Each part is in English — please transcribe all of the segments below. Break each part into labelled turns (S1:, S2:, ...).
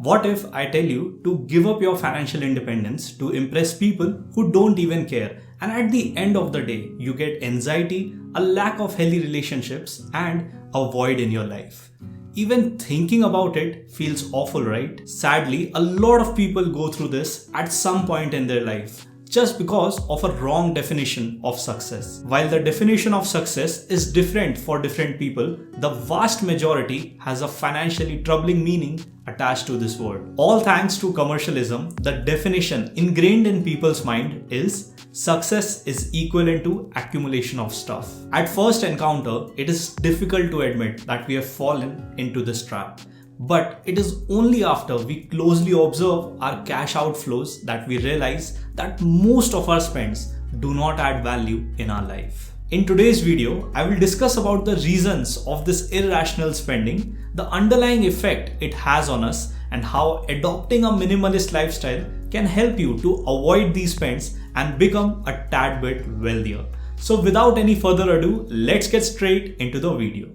S1: What if I tell you to give up your financial independence to impress people who don't even care, and at the end of the day, you get anxiety, a lack of healthy relationships, and a void in your life? Even thinking about it feels awful, right? Sadly, a lot of people go through this at some point in their life, just because of a wrong definition of success. While the definition of success is different for different people, the vast majority has a financially troubling meaning attached to this word. All thanks to commercialism, the definition ingrained in people's mind is success is equivalent to accumulation of stuff. At first encounter, it is difficult to admit that we have fallen into this trap. But it is only after we closely observe our cash outflows that we realize that most of our spends do not add value in our life. In today's video, I will discuss about the reasons of this irrational spending, the underlying effect it has on us, and how adopting a minimalist lifestyle can help you to avoid these spends and become a tad bit wealthier. So without any further ado, let's get straight into the video.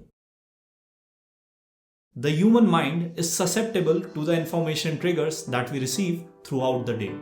S1: The human mind is susceptible to the information triggers that we receive throughout the day.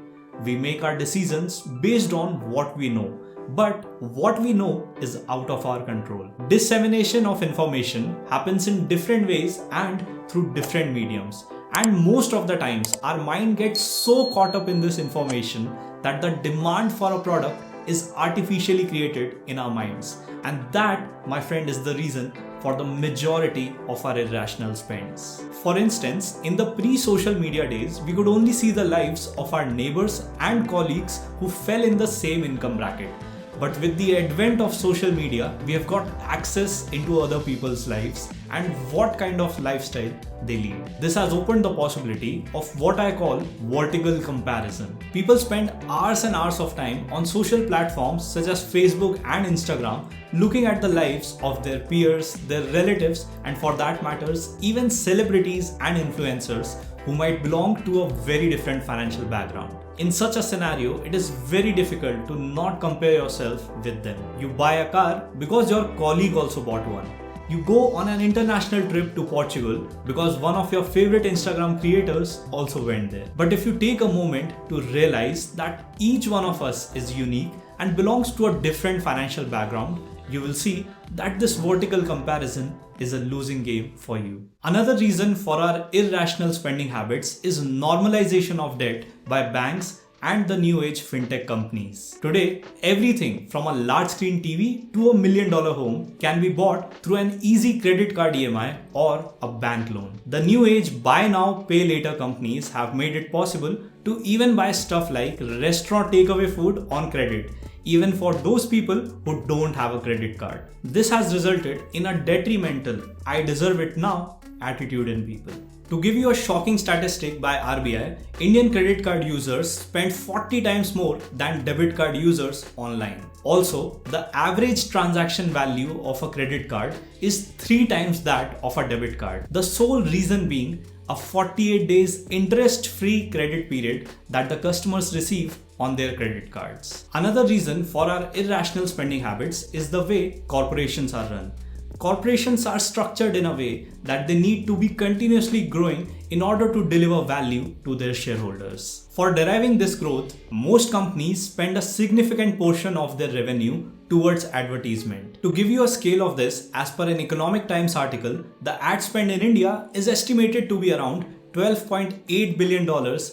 S1: We make our decisions based on what we know, but what we know is out of our control. Dissemination of information happens in different ways and through different mediums. And most of the times, our mind gets so caught up in this information that the demand for a product is artificially created in our minds. And that, my friend, is the reason for the majority of our irrational spends. For instance, in the pre-social media days, we could only see the lives of our neighbors and colleagues who fell in the same income bracket. But with the advent of social media, we have got access into other people's lives and what kind of lifestyle they lead. This has opened the possibility of what I call vertical comparison. People spend hours and hours of time on social platforms such as Facebook and Instagram looking at the lives of their peers, their relatives, and for that matters, even celebrities and influencers who might belong to a very different financial background. In such a scenario, it is very difficult to not compare yourself with them. You buy a car because your colleague also bought one. You go on an international trip to Portugal because one of your favorite Instagram creators also went there. But if you take a moment to realize that each one of us is unique and belongs to a different financial background, you will see that this vertical comparison is a losing game for you. Another reason for our irrational spending habits is normalization of debt by banks and the new age fintech companies. Today, everything from a large screen TV to $1 million home can be bought through an easy credit card EMI or a bank loan. The new age buy now, pay later companies have made it possible to even buy stuff like restaurant takeaway food on credit, even for those people who don't have a credit card. This has resulted in a detrimental "I deserve it now" attitude in people. To give you a shocking statistic by RBI, Indian credit card users spend 40 times more than debit card users online. Also, the average transaction value of a credit card is 3 times that of a debit card. The sole reason being a 48 days interest-free credit period that the customers receive on their credit cards. Another reason for our irrational spending habits is the way corporations are run. Corporations are structured in a way that they need to be continuously growing in order to deliver value to their shareholders. For deriving this growth, most companies spend a significant portion of their revenue towards advertisement. To give you a scale of this, as per an Economic Times article, the ad spend in India is estimated to be around $12.8 billion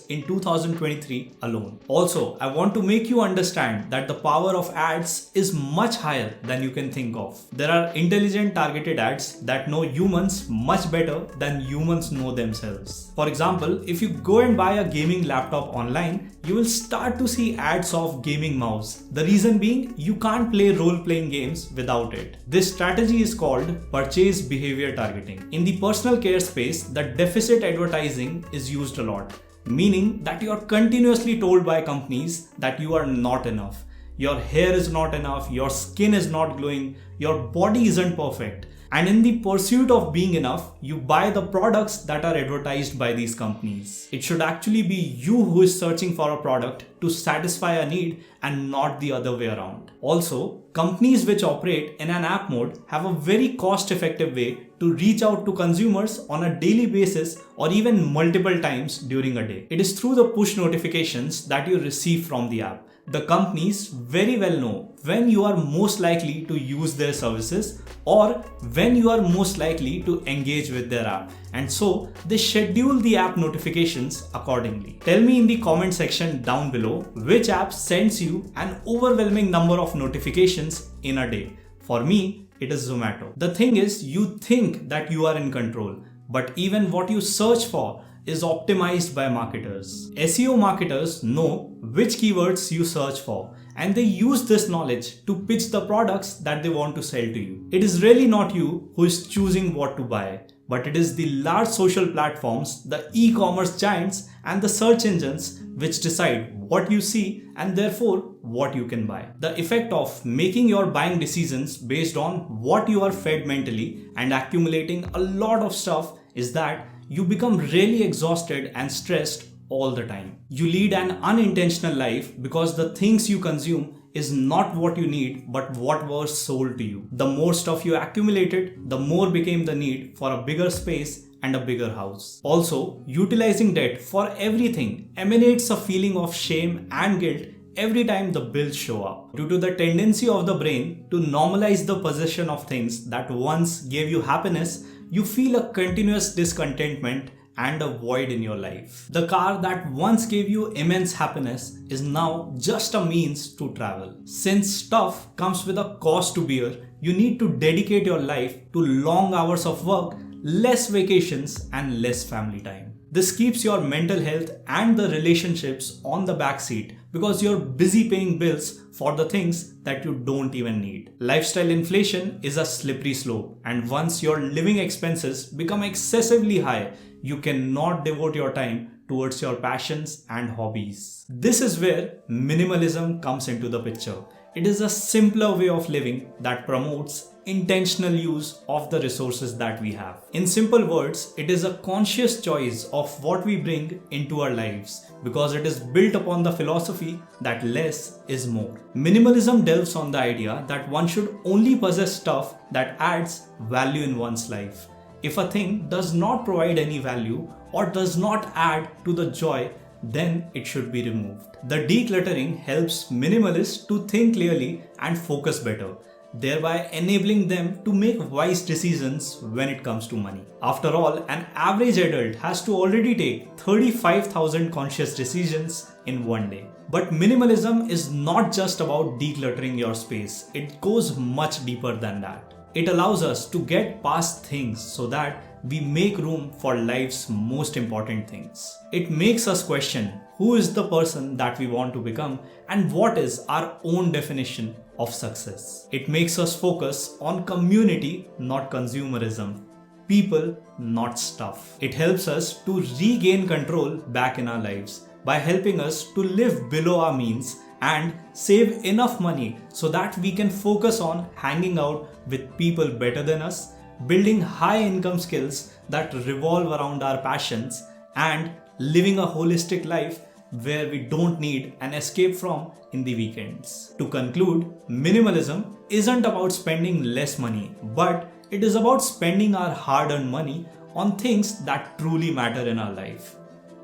S1: in 2023 alone. Also, I want to make you understand that the power of ads is much higher than you can think of. There are intelligent targeted ads that know humans much better than humans know themselves. For example, if you go and buy a gaming laptop online, you will start to see ads of gaming mouse. The reason being, you can't play role-playing games without it. This strategy is called purchase behavior targeting. In the personal care space, the deficit advertising is used a lot, meaning that you are continuously told by companies that you are not enough. Your hair is not enough, your skin is not glowing, your body isn't perfect. And in the pursuit of being enough, you buy the products that are advertised by these companies. It should actually be you who is searching for a product to satisfy a need and not the other way around. Also, companies which operate in an app mode have a very cost-effective way to reach out to consumers on a daily basis or even multiple times during a day. It is through the push notifications that you receive from the app. The companies very well know when you are most likely to use their services or when you are most likely to engage with their app, and so they schedule the app notifications accordingly. Tell me in the comment section down below which app sends you an overwhelming number of notifications in a day. For me, it is Zomato. The thing is, you think that you are in control, but even what you search for is optimized by marketers. SEO marketers know which keywords you search for, and they use this knowledge to pitch the products that they want to sell to you. It is really not you who is choosing what to buy, but it is the large social platforms, the e-commerce giants, and the search engines which decide what you see and therefore what you can buy. The effect of making your buying decisions based on what you are fed mentally and accumulating a lot of stuff is that you become really exhausted and stressed all the time. You lead an unintentional life because the things you consume is not what you need but what was sold to you. The more stuff you accumulated, the more became the need for a bigger space and a bigger house. Also, utilizing debt for everything emanates a feeling of shame and guilt every time the bills show up, due to the tendency of the brain to normalize the possession of things that once gave you happiness. You feel a continuous discontentment and a void in your life. The car that once gave you immense happiness is now just a means to travel. Since stuff comes with a cost to bear, you need to dedicate your life to long hours of work, less vacations, and less family time. This keeps your mental health and the relationships on the backseat because you're busy paying bills for the things that you don't even need. Lifestyle inflation is a slippery slope, and once your living expenses become excessively high, you cannot devote your time towards your passions and hobbies. This is where minimalism comes into the picture. It is a simpler way of living that promotes intentional use of the resources that we have. In simple words, it is a conscious choice of what we bring into our lives because it is built upon the philosophy that less is more. Minimalism delves on the idea that one should only possess stuff that adds value in one's life. If a thing does not provide any value or does not add to the joy, then it should be removed. The decluttering helps minimalists to think clearly and focus better, thereby enabling them to make wise decisions when it comes to money. After all, an average adult has to already take 35,000 conscious decisions in one day. But minimalism is not just about decluttering your space, it goes much deeper than that. It allows us to get past things so that we make room for life's most important things. It makes us question who is the person that we want to become and what is our own definition of success. It makes us focus on community, not consumerism. People, not stuff. It helps us to regain control back in our lives by helping us to live below our means and save enough money so that we can focus on hanging out with people better than us, building high income skills that revolve around our passions, and living a holistic life where we don't need an escape from in the weekends. To conclude, minimalism isn't about spending less money, but it is about spending our hard-earned money on things that truly matter in our life.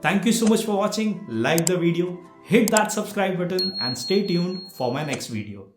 S1: Thank you so much for watching. Like the video, hit that subscribe button, and stay tuned for my next video.